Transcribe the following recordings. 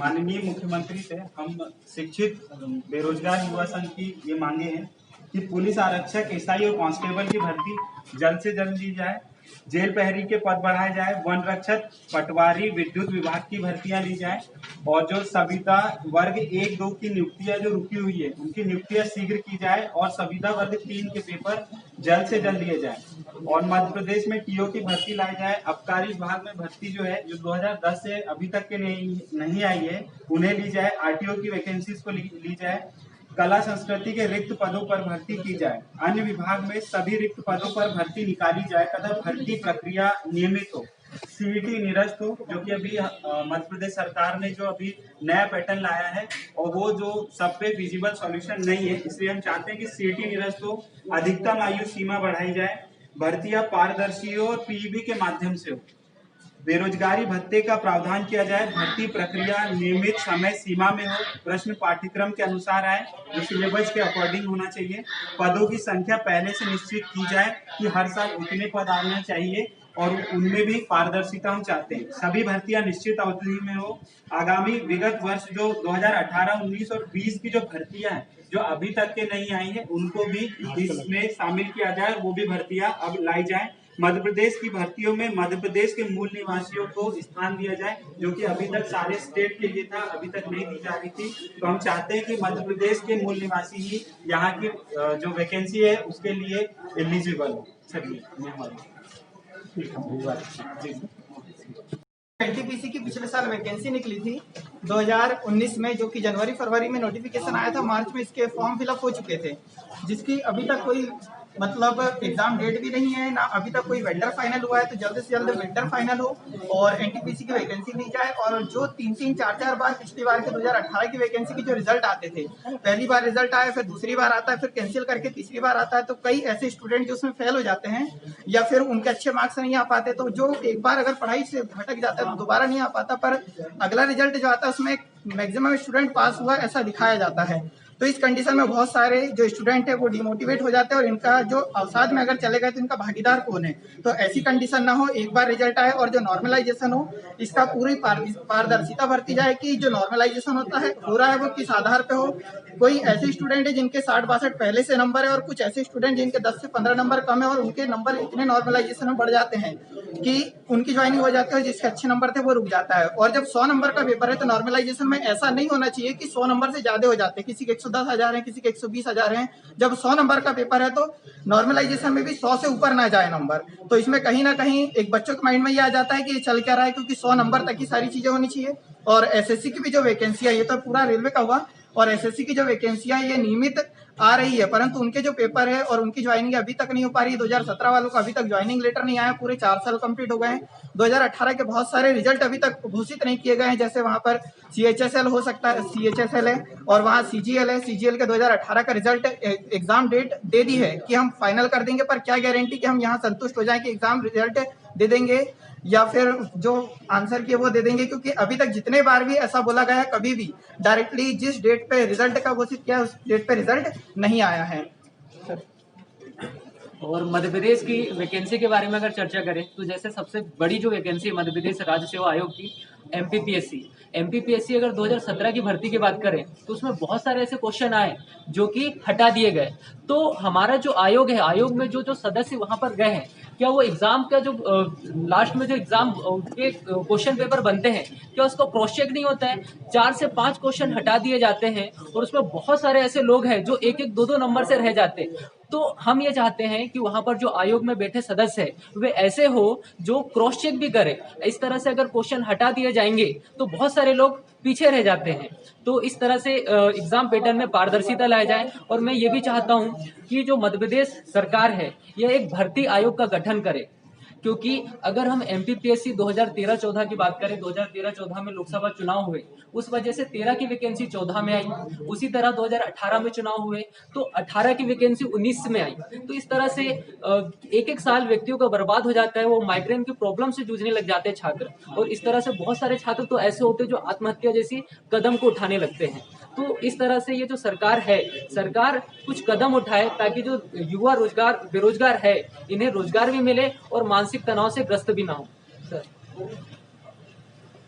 माननीय मुख्यमंत्री से हम शिक्षित बेरोजगार युवा संघ की ये मांगे हैं कि पुलिस आरक्षक, एसआई और कांस्टेबल की भर्ती जल्द से जल्द ली जाए, जेल प्रहरी के पद बढ़ाए जाए, वन रक्षक, पटवारी, विद्युत विभाग की भर्तियां ली जाए और जो संविदा वर्ग 1-2 की नियुक्तियां जो रुकी हुई है उनकी नियुक्तियां शीघ्र की जाए और संविदा वर्ग 3 के पेपर जल्द से जल्द लिए जाए और मध्य प्रदेश में टीओ की भर्ती लाई जाए। आबकारी विभाग में भर्ती जो है जो 2010 से अभी तक के नहीं आई है उन्हें ली जाए। आरटीओ की वैकेंसीज को ली जाए। कला संस्कृति के रिक्त पदों पर भर्ती की जाए। अन्य विभाग में सभी रिक्त पदों पर भर्ती निकाली जाए तथा भर्ती प्रक्रिया नियमित हो, सीईटी निरस्त हो, जो कि अभी मध्य प्रदेश सरकार ने जो अभी नया पैटर्न लाया है और वो जो सब पे विजिबल सॉल्यूशन नहीं है, इसलिए हम चाहते हैं कि सीईटी निरस्त हो, अधिकतम आयु सीमा बढ़ाई जाए, भर्तियां पारदर्शी हो और पीईबी के माध्यम से हो, बेरोजगारी भत्ते का प्रावधान किया जाए, भर्ती प्रक्रिया नियमित समय सीमा में हो, प्रश्न पाठ्यक्रम के अनुसार आए जो सिलेबस के अकॉर्डिंग होना चाहिए, पदों की संख्या पहले से निश्चित की जाए कि हर साल उतने पद आना चाहिए और उनमें भी पारदर्शिता हम चाहते हैं। सभी भर्तियां निश्चित अवधि में हो। आगामी विगत वर्ष जो 2018, 19 और 20 की जो भर्तियां हैं जो अभी तक के नहीं आई है उनको भी इसमें शामिल किया जाए, वो भी भर्तियां अब लाई जाए। मध्य प्रदेश की भर्तियों में मध्य प्रदेश के मूल निवासियों को स्थान दिया जाए, जो कि अभी तक सारे स्टेट के लिए था, अभी तक नहीं दी जा रही थी। तो हम चाहते हैं कि मध्य प्रदेश के मूल निवासी ही यहाँ की जो वैकेंसी है उसके लिए एलिजिबल हो। एनटीपीसी की पिछले साल वैकेंसी निकली थी 2019 में, जो कि जनवरी फरवरी में नोटिफिकेशन आया था, मार्च में इसके फॉर्म फिलअप हो चुके थे, जिसकी अभी तक कोई मतलब एग्जाम डेट भी नहीं है ना, अभी तक कोई वेंडर फाइनल हुआ है। तो जल्द से जल्द वेंडर फाइनल हो और एनटीपीसी की वैकेंसी ली जाए। और जो 3-3, 4-4 बार पिछली बार के 2018 की वैकेंसी की जो रिजल्ट आते थे, पहली बार रिजल्ट आया, फिर दूसरी बार आता है, फिर कैंसिल करके तीसरी बार आता है, तो कई ऐसे स्टूडेंट जो उसमें फेल हो जाते हैं या फिर उनके अच्छे मार्क्स नहीं आ पाते, तो जो एक बार अगर पढ़ाई से भटक जाता है तो दोबारा नहीं आ पाता, पर अगला रिजल्ट जो आता है उसमें मैक्सिमम स्टूडेंट पास हुआ ऐसा दिखाया जाता है। तो इस कंडीशन में बहुत सारे जो स्टूडेंट है वो डिमोटिवेट हो जाते हैं और इनका जो अवसाद में अगर चले गए तो इनका भागीदार कौन है। तो ऐसी कंडीशन ना हो, एक बार रिजल्ट आए और जो नॉर्मलाइजेशन हो इसका पूरी पारदर्शिता बरती जाए कि जो नॉर्मलाइजेशन होता है हो रहा है वो किस आधार पे हो। कोई ऐसे स्टूडेंट है जिनके 60-62 पहले से नंबर है और कुछ ऐसे स्टूडेंट जिनके 10 से 15 नंबर कम है और उनके नंबर इतने नॉर्मलाइजेशन में बढ़ जाते हैं कि उनकी ज्वाइनिंग हो जाती है, जिसके अच्छे नंबर थे वो रुक जाता है। और जब 100 नंबर का पेपर है तो नॉर्मलाइजेशन में ऐसा नहीं होना चाहिए कि 100 नंबर से ज्यादा हो जाते हैं, किसी के 110,000 है, किसी के 120,000 है। जब 100 नंबर का पेपर है तो नॉर्मलाइजेशन में भी 100 से ऊपर ना जाए नंबर। तो इसमें कहीं ना कहीं एक बच्चों के माइंड में ये आ जाता है कि ये चल क्या रहा है, क्योंकि 100 नंबर तक की सारी चीजें होनी चाहिए। और एसएससी की भी जो वैकेंसी है, ये तो पूरा रेलवे का हुआ, और एसएससी की जो वैकेंसियां ये नियमित आ रही है, परंतु उनके जो पेपर है और उनकी ज्वाइनिंग अभी तक नहीं हो पा रही है। 2017 वालों का अभी तक ज्वाइनिंग लेटर नहीं आया, पूरे 4 साल कंप्लीट हो गए हैं। 2018 के बहुत सारे रिजल्ट अभी तक घोषित नहीं किए गए हैं, जैसे वहां पर CHSL हो सकता है, CHSL है और वहाँ CGL है। CGL के 2018 का रिजल्ट एग्जाम डेट दे दी है कि हम फाइनल कर देंगे, पर क्या गारंटी कि हम यहाँ संतुष्ट हो जाए कि एग्जाम रिजल्ट दे देंगे या फिर जो आंसर किए वो दे देंगे, क्योंकि अभी तक जितने बार भी ऐसा बोला गया है कभी भी डायरेक्टली जिस डेट पे रिजल्ट का घोषित किया उस डेट पे रिजल्ट नहीं आया है। और मध्य प्रदेश की वैकेंसी के बारे में अगर चर्चा करें तो जैसे सबसे बड़ी जो वैकेंसी है मध्य प्रदेश राज्य सेवा आयोग की एमपीपीएससी अगर 2017 की भर्ती की बात करें तो उसमें बहुत सारे ऐसे क्वेश्चन आए जो कि हटा दिए गए। तो हमारा जो आयोग है, आयोग में जो सदस्य वहां पर गए हैं, क्या वो एग्जाम का जो लास्ट में जो एग्जाम के क्वेश्चन पेपर बनते हैं क्या उसको क्रॉस चेक नहीं होता है? 4 से 5 क्वेश्चन हटा दिए जाते हैं और उसमें बहुत सारे ऐसे लोग हैं जो 1-1, 2-2 नंबर से रह जाते हैं। तो हम ये चाहते हैं कि वहां पर जो आयोग में बैठे सदस्य है वे ऐसे हो जो क्रॉस चेक भी करे। इस तरह से अगर क्वेश्चन हटा दिए जाएंगे तो बहुत सारे लोग पीछे रह जाते हैं। तो इस तरह से एग्जाम पैटर्न में पारदर्शिता लाया जाए। और मैं ये भी चाहता हूं कि जो मध्य प्रदेश सरकार है यह एक भर्ती आयोग का गठन करे, क्योंकि अगर हम एमपीपीएससी 2013-14 की बात करें, 2013-14 में लोकसभा चुनाव हुए, उस वजह से 13 की वैकेंसी 14 में आई। उसी तरह 2018 में चुनाव हुए तो 18 की वैकेंसी 19 में आई। तो इस तरह से एक साल व्यक्तियों का बर्बाद हो जाता है, वो माइग्रेन की प्रॉब्लम से जूझने लग जाते हैं छात्र। और इस तरह से बहुत सारे छात्र तो ऐसे होते हैं जो आत्महत्या जैसी कदम को उठाने लगते हैं। तो इस तरह से ये जो सरकार है, सरकार कुछ कदम उठाए ताकि जो युवा बेरोजगार है इन्हें रोजगार भी मिले और मानसिक तनाव से ग्रस्त भी ना हो। सर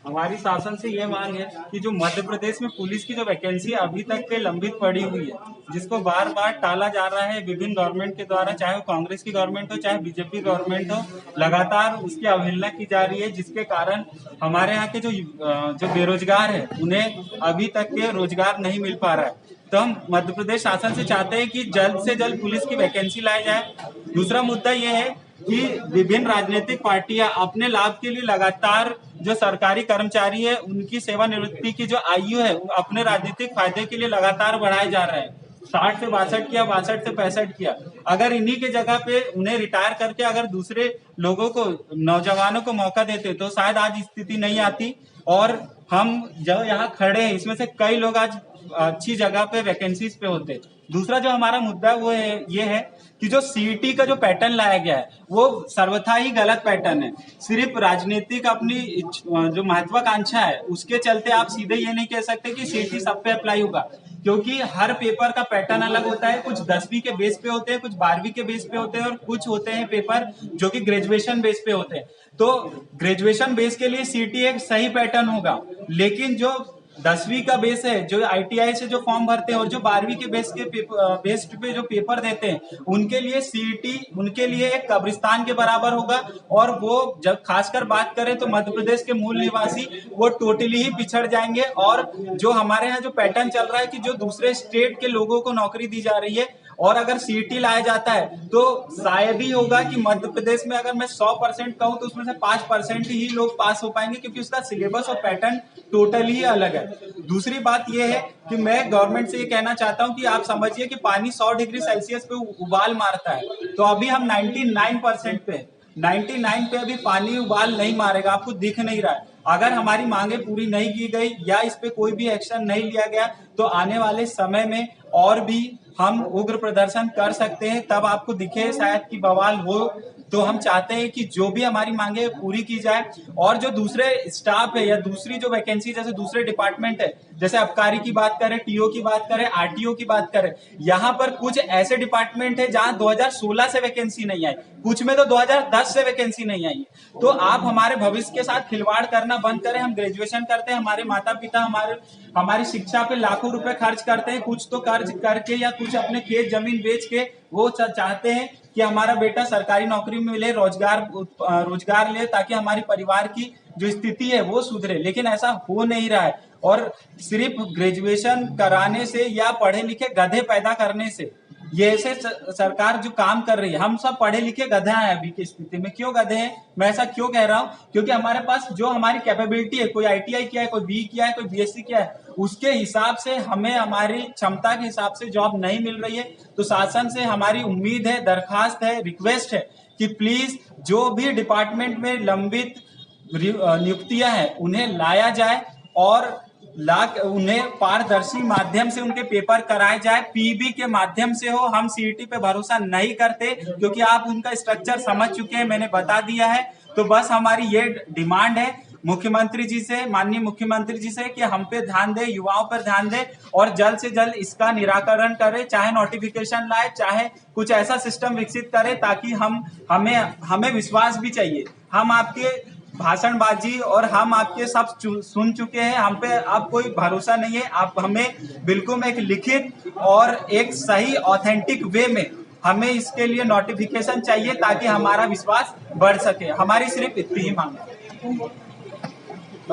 हमारी शासन से ये मांग है कि जो मध्य प्रदेश में पुलिस की जो वैकेंसी अभी तक के लंबित पड़ी हुई है, जिसको बार बार टाला जा रहा है विभिन्न गवर्नमेंट के द्वारा, चाहे वो कांग्रेस की गवर्नमेंट हो चाहे बीजेपी गवर्नमेंट हो, लगातार उसकी अवहेलना की जा रही है, जिसके कारण हमारे यहाँ के जो बेरोजगार है उन्हें अभी तक के रोजगार नहीं मिल पा रहा है। तो हम मध्य प्रदेश शासन से चाहते हैं कि जल्द से जल्द पुलिस की वैकेंसी लाई जाए। दूसरा मुद्दा ये है कि विभिन्न राजनीतिक पार्टियां अपने लाभ के लिए लगातार जो सरकारी कर्मचारी है उनकी सेवानिवृत्ति की जो आयु है अपने राजनीतिक फायदे के लिए लगातार बढ़ाए जा रहे हैं। 60 से 62 किया, 62 से 65 किया। अगर इन्हीं के जगह पे उन्हें रिटायर करके अगर दूसरे लोगों को, नौजवानों को मौका देते तो शायद आज स्थिति नहीं आती। और हम जो यहाँ खड़े हैं इसमें से कई लोग आज अच्छी जगह पे वैकेंसीज पे होते। दूसरा जो हमारा मुद्दा वो है ये है कि जो सीईटी का जो पैटर्न लाया गया है वो सर्वथा ही गलत पैटर्न है। सिर्फ राजनीतिक अपनी जो महत्वाकांक्षा है उसके चलते आप सीधे ये नहीं कह सकते कि सीईटी सब पे अप्लाई होगा, क्योंकि हर पेपर का पैटर्न अलग होता है। कुछ 10वीं के बेस पे होते हैं, कुछ 12वीं के बेस पे होते हैं और कुछ होते हैं पेपर जो कि ग्रेजुएशन बेस पे होते हैं। तो ग्रेजुएशन बेस के लिए सीईटी एक सही पैटर्न होगा, लेकिन जो 10वीं का बेस है, जो आईटीआई से जो फॉर्म भरते हैं और जो 12वीं के बेस पे जो पेपर देते हैं उनके लिए सीईटी उनके लिए एक कब्रिस्तान के बराबर होगा। और वो जब खासकर बात करें तो मध्य प्रदेश के मूल निवासी वो टोटली ही पिछड़ जाएंगे। और जो हमारे यहाँ जो पैटर्न चल रहा है कि जो दूसरे स्टेट के लोगों को नौकरी दी जा रही है और अगर सीईटी लाया जाता है तो शायद ही होगा कि मध्य प्रदेश में अगर मैं 100% कहूँ तो उसमें से 5% ही लोग पास हो पाएंगे, क्योंकि उसका सिलेबस और पैटर्न टोटली अलग है। दूसरी बात यह है कि मैं गवर्नमेंट से ये कहना चाहता हूं कि आप समझिए कि पानी 100 डिग्री सेल्सियस पे उबाल मारता है, तो अभी हम 99% पे 99 पे अभी पानी उबाल नहीं मारेगा, आपको दिख नहीं रहा है। अगर हमारी मांगे पूरी नहीं की गई या इस पे कोई भी एक्शन नहीं लिया गया तो आने वाले समय में और भी हम उग्र प्रदर्शन कर सकते हैं। तब आपको दिखे शायद कि बवाल हो। तो हम चाहते हैं कि जो भी हमारी मांगे पूरी की जाए। और जो दूसरे स्टाफ है या दूसरी जो वैकेंसी जैसे दूसरे डिपार्टमेंट है, जैसे आबकारी की बात करें, टीओ की बात करें, आरटीओ की बात करें, यहाँ पर कुछ ऐसे डिपार्टमेंट है जहाँ 2016 से वैकेंसी नहीं आई, कुछ में तो 2010 से वैकेंसी नहीं आई। तो आप हमारे भविष्य के साथ खिलवाड़ करना बंद करें। हम ग्रेजुएशन करते हैं, हमारे माता पिता हमारी शिक्षा पे लाखों रुपए खर्च करते हैं, कुछ तो कर्ज करके या कुछ अपने खेत जमीन बेच के वो चाहते हैं कि हमारा बेटा सरकारी नौकरी में मिले, रोजगार ले, ताकि हमारी परिवार की जो स्थिति है वो सुधरे। लेकिन ऐसा हो नहीं रहा है। और सिर्फ ग्रेजुएशन कराने से या पढ़े लिखे गधे पैदा करने से ये ऐसे सरकार जो काम कर रही है, हम सब पढ़े लिखे गधे हैं अभी की स्थिति में। क्यों गधे हैं, मैं ऐसा क्यों कह रहा हूं, क्योंकि हमारे पास जो हमारी कैपेबिलिटी है, कोई आईटीआई किया है, कोई बी किया है, कोई बीएससी किया है, उसके हिसाब से हमें हमारी क्षमता के हिसाब से जॉब नहीं मिल रही है। तो शासन से हमारी उम्मीद है, दरखास्त है, रिक्वेस्ट है कि प्लीज जो भी डिपार्टमेंट में लंबित नियुक्तियां हैं उन्हें लाया जाए और उन्हें पारदर्शी माध्यम से उनके पेपर कराए जाए, पीबी के माध्यम से हो। हम सीईटी पे भरोसा नहीं करते क्योंकि आप उनका स्ट्रक्चर समझ चुके हैं, मैंने बता दिया है। तो बस हमारी ये डिमांड है मुख्यमंत्री जी से, माननीय मुख्यमंत्री जी से, कि हम पे ध्यान दे, युवाओं पर ध्यान दे और जल्द से जल्द इसका निराकरण करे। चाहे नोटिफिकेशन लाए, चाहे कुछ ऐसा सिस्टम विकसित करे ताकि हमें विश्वास भी चाहिए। हम आपके भाषणबाजी और हम आपके सब सुन चुके हैं, हम पे अब कोई भरोसा नहीं है। आप हमें बिल्कुल एक लिखित और एक सही ऑथेंटिक वे में हमें इसके लिए नोटिफिकेशन चाहिए ताकि हमारा विश्वास बढ़ सके। हमारी सिर्फ इतनी ही मांग है।